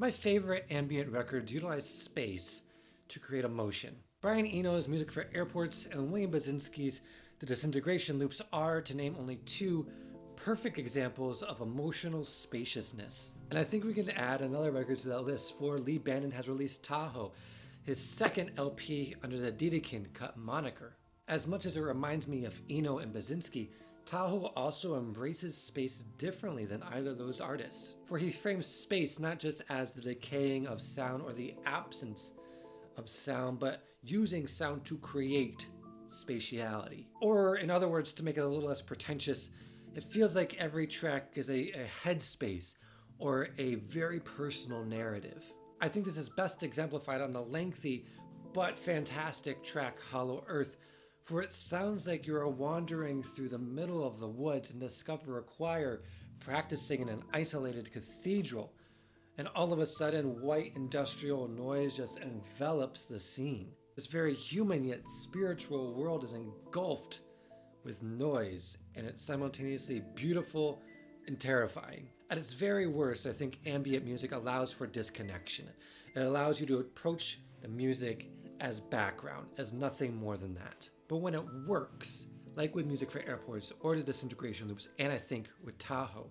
My favorite ambient records utilize space to create emotion. Brian Eno's Music for Airports and William Basinski's The Disintegration Loops are, to name only two, perfect examples of emotional spaciousness. And I think we can add another record to that list, for Lee Bannon has released Tahoe, his second LP under the DEDEKIND cut moniker. As much as it reminds me of Eno and Basinski, Tahoe also embraces space differently than either of those artists, for he frames space not just as the decaying of sound or the absence of sound, but using sound to create spatiality. Or, in other words, to make it a little less pretentious, it feels like every track is a headspace or a very personal narrative. I think this is best exemplified on the lengthy but fantastic track Hollow Earth, for it sounds like you are wandering through the middle of the woods and discover a choir practicing in an isolated cathedral, and all of a sudden white industrial noise just envelops the scene. This very human yet spiritual world is engulfed with noise, and it's simultaneously beautiful and terrifying. At its very worst, I think ambient music allows for disconnection. It allows you to approach the music as background, as nothing more than that. But when it works, like with Music for Airports or The Disintegration Loops, and I think with Tahoe,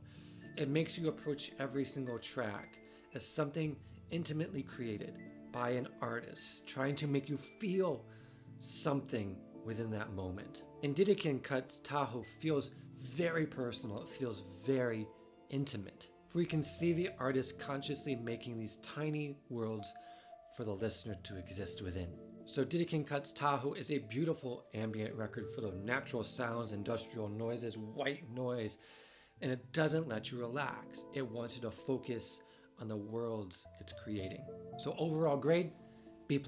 it makes you approach every single track as something intimately created by an artist, trying to make you feel something within that moment. In Dedekind cuts, Tahoe feels very personal, it feels very intimate. For you can see the artist consciously making these tiny worlds for the listener to exist within. So Dedekind Cuts Tahoe is a beautiful ambient record full of natural sounds, industrial noises, white noise, and it doesn't let you relax. It wants you to focus on the worlds it's creating. So overall grade, B+.